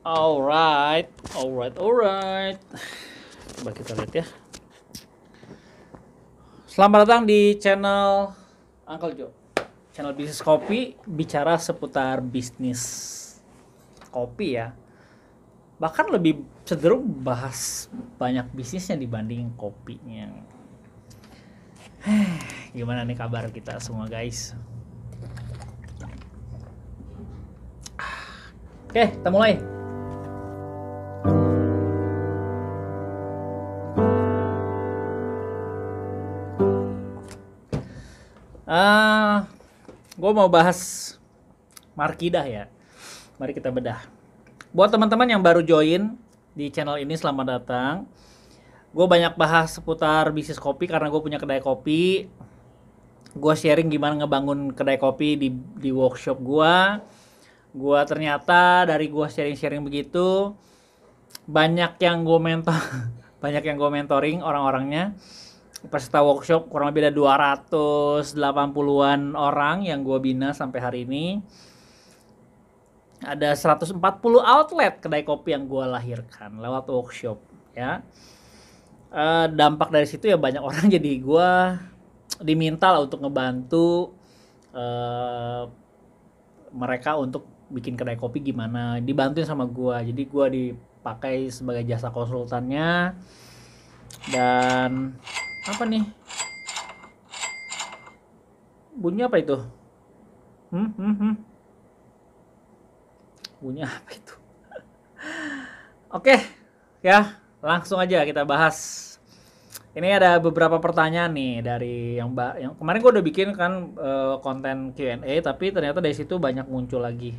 Alright, alright. Coba kita lihat ya. Selamat datang di channel Uncle Joe. Channel bisnis kopi, bicara seputar bisnis kopi ya. Bahkan lebih cenderung bahas banyak bisnisnya dibanding kopinya. Gimana nih kabar kita semua guys? Oke, kita mulai. Gue mau bahas markidah ya. Mari kita bedah. Buat teman-teman yang baru join di channel ini, selamat datang. Gue banyak bahas seputar bisnis kopi karena gue punya kedai kopi. Gue sharing gimana ngebangun kedai kopi di workshop gue. Gue ternyata dari gue sharing-sharing begitu, banyak yang gue mentor, banyak yang gue mentoring orang-orangnya. Peserta workshop kurang lebih ada 280-an orang yang gue bina sampai hari ini. Ada 140 outlet kedai kopi yang gue lahirkan lewat workshop ya. Dampak dari situ ya banyak orang jadi gue diminta lah untuk ngebantu mereka untuk bikin kedai kopi gimana, dibantuin sama gue. Jadi gue dipakai sebagai jasa konsultannya. Dan apa nih? Bunyi apa itu? Bunyi apa itu? Oke, ya langsung aja kita bahas. Ini ada beberapa pertanyaan nih dari yang kemarin gue udah bikin kan konten Q&A, tapi ternyata dari situ banyak muncul lagi.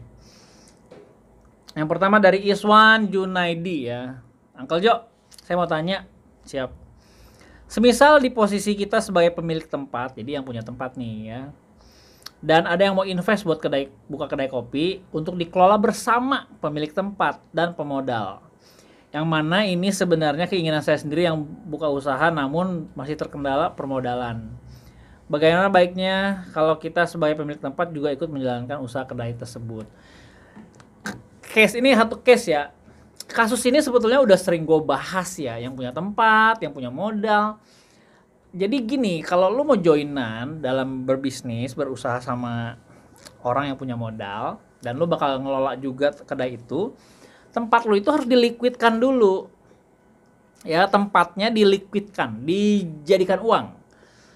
Yang pertama dari Iswan Junaidi ya. Uncle Jo, saya mau tanya, siap. Semisal di posisi kita sebagai pemilik tempat, jadi yang punya tempat nih ya, dan ada yang mau invest buat buka kedai kopi untuk dikelola bersama pemilik tempat dan pemodal. Yang mana ini sebenarnya keinginan saya sendiri yang buka usaha namun masih terkendala permodalan. Bagaimana baiknya kalau kita sebagai pemilik tempat juga ikut menjalankan usaha kedai tersebut? Case ini satu case ya. Kasus ini sebetulnya udah sering gue bahas ya, yang punya tempat, yang punya modal. Jadi gini, kalau lu mau joinan dalam berbisnis, berusaha sama orang yang punya modal, dan lu bakal ngelola juga kedai itu, tempat lu itu harus diliquidkan dulu. Ya, tempatnya diliquidkan, dijadikan uang.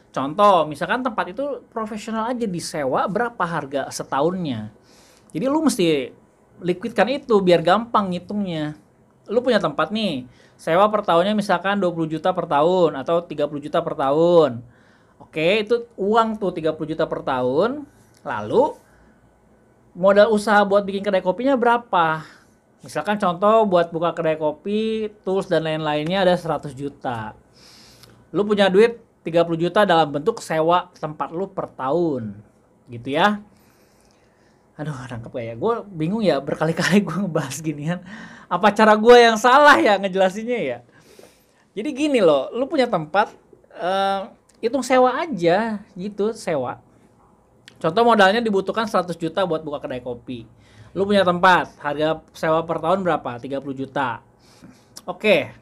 Contoh, misalkan tempat itu profesional aja disewa, berapa harga setahunnya. Jadi lu mesti liquidkan itu biar gampang ngitungnya. Lu punya tempat nih, sewa per tahunnya misalkan 20 juta per tahun atau 30 juta per tahun. Oke, itu uang tuh 30 juta per tahun. Lalu modal usaha buat bikin kedai kopinya berapa? Misalkan contoh buat buka kedai kopi, tools dan lain-lainnya ada 100 juta. Lu punya duit 30 juta dalam bentuk sewa tempat lu per tahun. Gitu ya. Aduh, nangkep gak ya? Gue bingung ya, berkali-kali gue ngebahas ginian. Apa cara gue yang salah ya ngejelasinnya ya? Jadi gini loh, lu punya tempat, hitung sewa aja gitu, sewa. Contoh modalnya dibutuhkan 100 juta buat buka kedai kopi. Lu punya tempat, harga sewa per tahun berapa? 30 juta. Oke,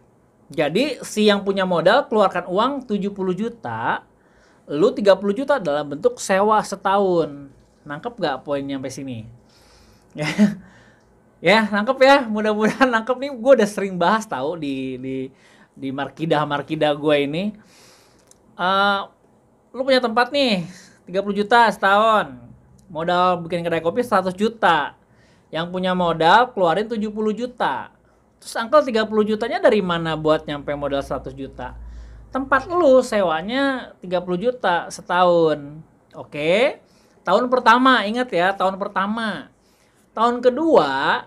jadi si yang punya modal keluarkan uang 70 juta, lu 30 juta dalam bentuk sewa setahun. Nangkep gak poin nyampe sini? Ya, ya nangkep ya. Mudah-mudahan nangkep nih. Gue udah sering bahas tahu di markidah gue ini. Lu punya tempat nih 30 juta setahun. Modal bikin kedai kopi 100 juta. Yang punya modal keluarin 70 juta. Terus Uncle 30 jutanya dari mana buat nyampe modal 100 juta? Tempat lu sewanya 30 juta setahun. Oke. Tahun pertama, ingat ya, tahun pertama. Tahun kedua,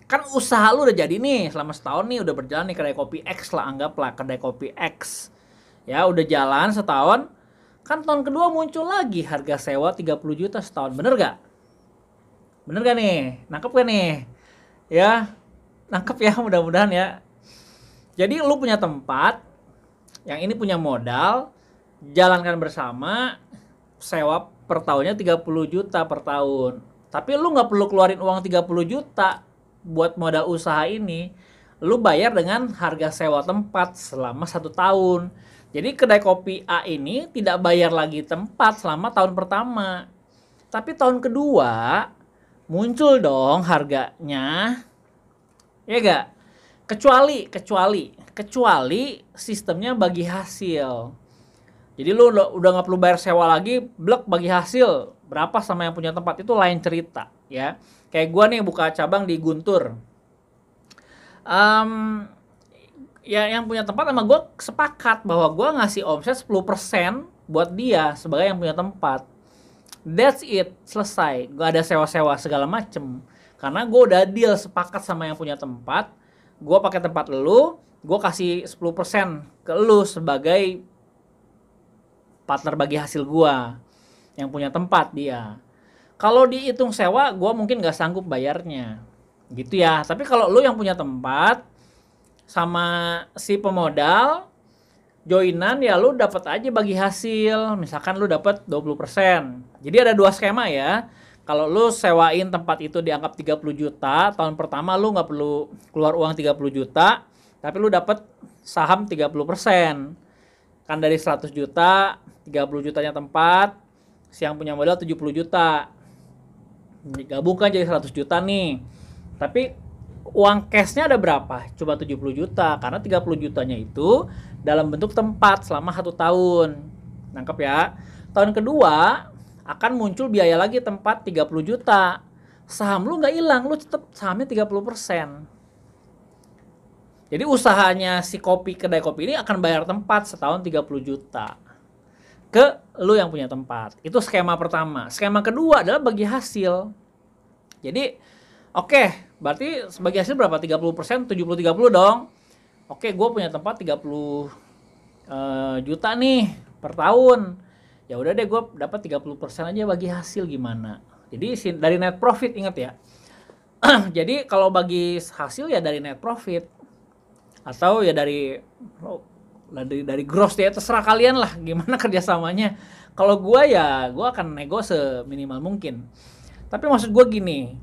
kan usaha lu udah jadi nih, selama setahun nih udah berjalan nih kedai kopi X lah, anggaplah kedai kopi X. Ya, udah jalan setahun, kan tahun kedua muncul lagi harga sewa 30 juta setahun, bener gak? Bener gak nih? Nangkep gak nih? Ya, nangkep ya mudah-mudahan ya. Jadi lu punya tempat, yang ini punya modal, jalankan bersama, sewa per tahunnya 30 juta per tahun. Tapi lu nggak perlu keluarin uang 30 juta. buat modal usaha ini, lu bayar dengan harga sewa tempat selama 1 tahun. Jadi kedai kopi A ini tidak bayar lagi tempat selama tahun pertama. Tapi tahun kedua muncul dong harganya. Ya gak? Kecuali sistemnya bagi hasil. Jadi lu udah nggak perlu bayar sewa lagi, blek bagi hasil berapa sama yang punya tempat, itu lain cerita ya. Kayak gua nih buka cabang di Guntur. Ya yang punya tempat sama gua sepakat bahwa gua ngasih omset 10% buat dia sebagai yang punya tempat. That's it, selesai. Gak ada sewa-sewa segala macem. Karena gue udah deal sepakat sama yang punya tempat. Gue pakai tempat lu, gue kasih 10% ke lu sebagai partner bagi hasil gue yang punya tempat dia. Kalau dihitung sewa, gue mungkin gak sanggup bayarnya, gitu ya. Tapi kalau lu yang punya tempat sama si pemodal joinan, ya lu dapat aja bagi hasil. Misalkan lu dapat 20%. Jadi ada 2 skema ya. Kalau lu sewain tempat itu dianggap 30 juta, tahun pertama lu nggak perlu keluar uang 30 juta, tapi lu dapat saham 30%. Kan dari 100 juta, 30 jutanya tempat, si yang punya modal 70 juta. Gabungkan jadi 100 juta nih. Tapi uang cashnya ada berapa? Coba 70 juta, karena 30 jutanya itu dalam bentuk tempat selama 1 tahun. Nangkep ya? Tahun kedua akan muncul biaya lagi tempat 30 juta. Saham lu nggak hilang, lu tetap sahamnya 30%. Jadi usahanya si kedai kopi ini akan bayar tempat setahun 30 juta ke lu yang punya tempat. Itu skema pertama. Skema kedua adalah bagi hasil. Jadi oke, berarti sebagai hasil berapa? 30%, 70-30 dong. Oke, gue punya tempat 30 juta nih per tahun. Ya udah deh, gue dapat 30% aja bagi hasil, gimana? Jadi dari net profit, ingat ya. Jadi kalau bagi hasil ya dari net profit. Atau ya dari gross ya, terserah kalian lah gimana kerjasamanya. Kalau gue ya, gue akan nego seminimal mungkin. Tapi maksud gue gini,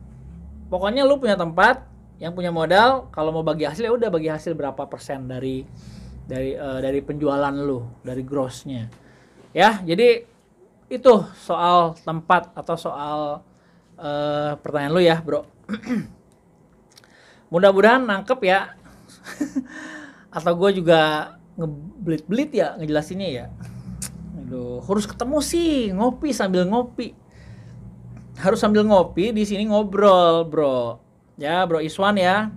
pokoknya lu punya tempat, yang punya modal, kalau mau bagi hasil ya udah bagi hasil berapa persen dari penjualan lu, dari grossnya. Ya, jadi itu soal tempat atau soal pertanyaan lu ya, bro. Mudah-mudahan nangkep ya. Atau gue juga ngebelit-belit ya ngejelasinnya ya. Aduh, harus ketemu sih, ngopi sambil ngopi. Harus sambil ngopi, di sini ngobrol, bro. Ya, Bro Iswan ya.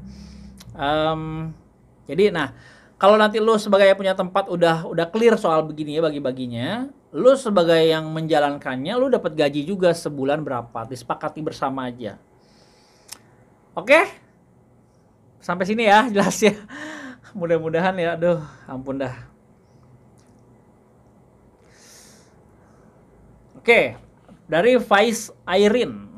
Jadi nah, kalau nanti lu sebagai yang punya tempat udah clear soal begini ya bagi-baginya, lu sebagai yang menjalankannya, lu dapat gaji juga sebulan berapa, disepakati bersama aja. Oke? Sampai sini ya jelas ya. Mudah-mudahan ya, aduh ampun dah. Oke, dari Faiz Airin.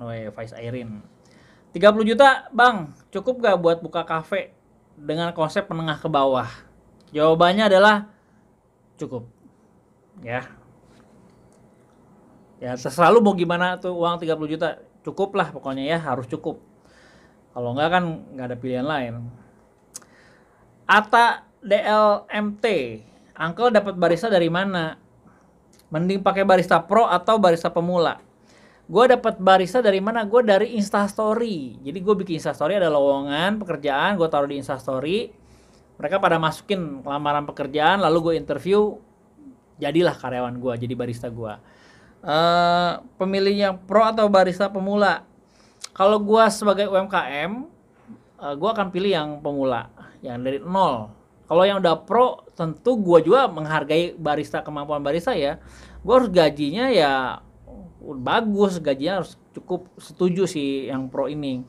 30 juta bang, cukup gak buat buka kafe dengan konsep menengah ke bawah? Jawabannya adalah cukup. Ya terserah lu mau gimana tuh uang 30 juta. Cukup lah pokoknya ya, harus cukup. Kalau enggak kan nggak ada pilihan lain. Ata DLMT, Uncle dapat barista dari mana? Mending pakai barista pro atau barista pemula? Gue dapat barista dari mana? Gue dari Instastory. Jadi gue bikin Instastory, ada lowongan pekerjaan, gue taruh di Instastory. Mereka pada masukin lamaran pekerjaan, lalu gue interview, jadilah karyawan gue, jadi barista gue. Pemilihnya pro atau barista pemula? Kalau gue sebagai UMKM, gue akan pilih yang pemula, yang dari nol. Kalau yang udah pro, tentu gue juga menghargai barista, kemampuan barista ya. Gue harus gajinya ya bagus, gajinya harus cukup, setuju sih yang pro ini.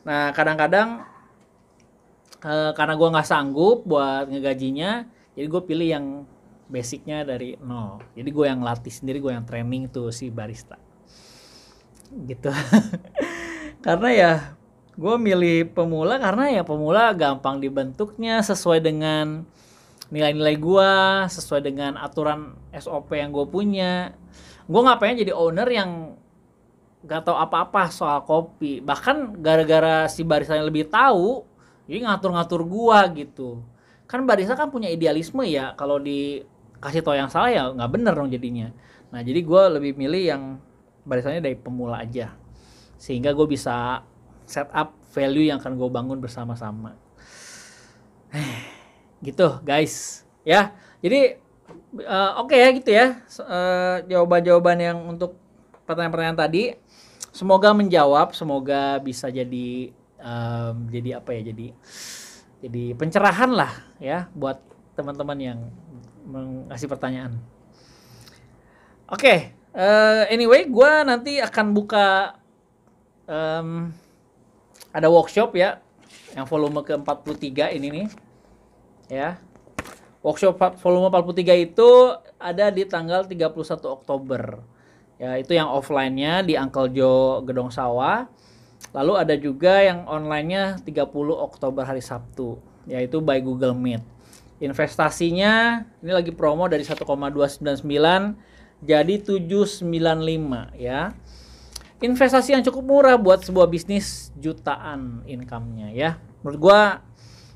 Nah kadang-kadang karena gue nggak sanggup buat ngegajinya, jadi gue pilih yang basicnya dari nol. Jadi gue yang latih sendiri, gue yang training tuh si barista gitu. Karena ya gue milih pemula karena ya pemula gampang dibentuknya, sesuai dengan nilai-nilai gue, sesuai dengan aturan SOP yang gue punya. Gue nggak pengen jadi owner yang nggak tahu apa-apa soal kopi. Bahkan gara-gara si baristanya lebih tahu, jadi ngatur-ngatur gua gitu. Kan barista kan punya idealisme ya, kalau dikasih tahu yang salah ya nggak bener dong jadinya. Nah jadi gua lebih milih yang baristanya dari pemula aja, sehingga gue bisa set up value yang akan gue bangun bersama-sama. Gitu guys ya. Jadi oke ya gitu ya, jawaban-jawaban yang untuk pertanyaan-pertanyaan tadi semoga menjawab, semoga bisa jadi apa ya, jadi pencerahan lah ya buat teman-teman yang mengasih pertanyaan. Oke, anyway gue nanti akan buka ada workshop ya yang volume ke-43 ini nih ya. Workshop volume 43 itu ada di tanggal 31 Oktober. Ya, itu yang offline-nya di Uncle Joe Gedong Sawah. Lalu ada juga yang online-nya 30 Oktober hari Sabtu, yaitu by Google Meet. Investasinya ini lagi promo dari 1,299 jadi 795 ya. Investasi yang cukup murah buat sebuah bisnis jutaan income-nya ya. Menurut gua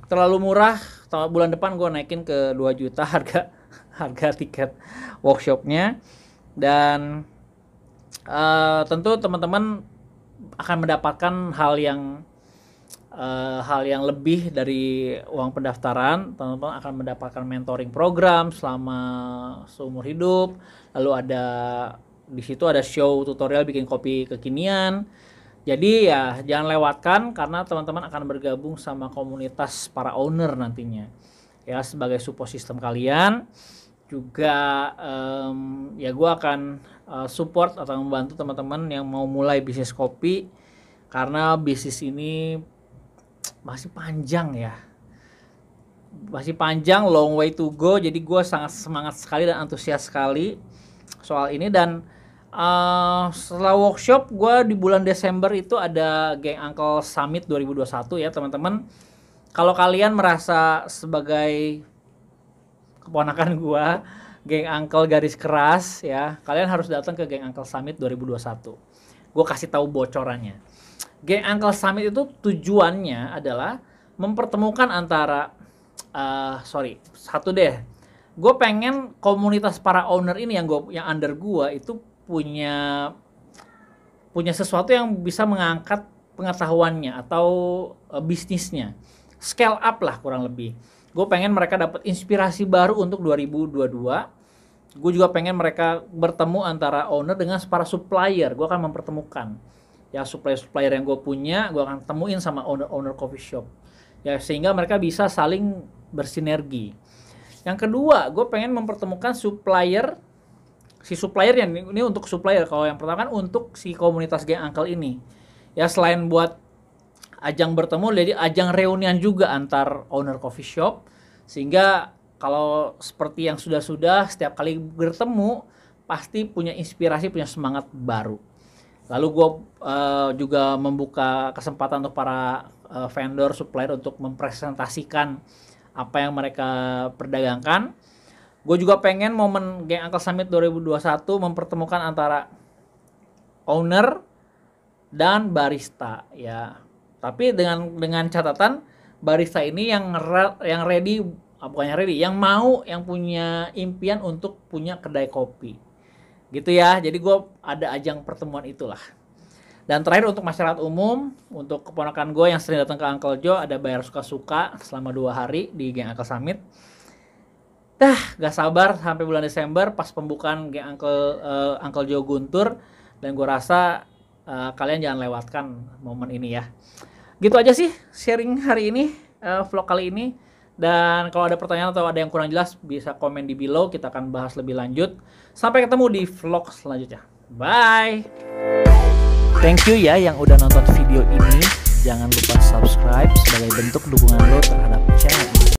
terlalu murah. Bulan depan gue naikin ke 2 juta harga tiket workshopnya, dan tentu teman-teman akan mendapatkan hal yang lebih dari uang pendaftaran. Teman-teman akan mendapatkan mentoring program selama seumur hidup. Lalu di situ ada show tutorial bikin kopi kekinian. Jadi ya jangan lewatkan, karena teman-teman akan bergabung sama komunitas para owner nantinya ya, sebagai support system kalian. Juga ya gue akan support atau membantu teman-teman yang mau mulai bisnis kopi, karena bisnis ini masih panjang ya, masih panjang, long way to go. Jadi gue sangat semangat sekali dan antusias sekali soal ini. Dan setelah workshop gue di bulan Desember itu ada Geng Uncle Summit 2021 ya teman-teman. Kalau kalian merasa sebagai keponakan gue, Geng Uncle garis keras ya, kalian harus datang ke Geng Uncle Summit 2021. Gue kasih tahu bocorannya. Geng Uncle Summit itu tujuannya adalah mempertemukan antara gue pengen komunitas para owner ini yang under gue itu punya sesuatu yang bisa mengangkat pengetahuannya atau bisnisnya, scale up lah kurang lebih. Gue pengen mereka dapat inspirasi baru untuk 2022. Gue juga pengen mereka bertemu antara owner dengan para supplier. Gue akan mempertemukan ya supplier yang gue punya, gue akan temuin sama owner coffee shop ya, sehingga mereka bisa saling bersinergi. Yang kedua, gue pengen mempertemukan supplier ini untuk supplier. Kalau yang pertama kan untuk si komunitas Geng Uncle ini ya, selain buat ajang bertemu, jadi ajang reunian juga antar owner coffee shop, sehingga kalau seperti yang sudah setiap kali bertemu pasti punya inspirasi, punya semangat baru. Lalu gue juga membuka kesempatan untuk para vendor supplier untuk mempresentasikan apa yang mereka perdagangkan. Gue juga pengen momen Geng Uncle Summit 2021 mempertemukan antara owner dan barista ya. Tapi dengan catatan barista ini yang ready, bukannya ready, yang punya impian untuk punya kedai kopi. Gitu ya. Jadi gue ada ajang pertemuan itulah. Dan terakhir untuk masyarakat umum, untuk keponakan gue yang sering datang ke Uncle Joe, ada bayar suka-suka selama 2 hari di Geng Uncle Summit. Gak sabar sampai bulan Desember pas pembukaan Geng Uncle Joe Guntur, dan gue rasa kalian jangan lewatkan momen ini ya. Gitu aja sih sharing hari ini, vlog kali ini. Dan kalau ada pertanyaan atau ada yang kurang jelas bisa komen di below, kita akan bahas lebih lanjut. Sampai ketemu di vlog selanjutnya. Bye. Thank you ya yang udah nonton video ini. Jangan lupa subscribe sebagai bentuk dukungan lo terhadap channel ini.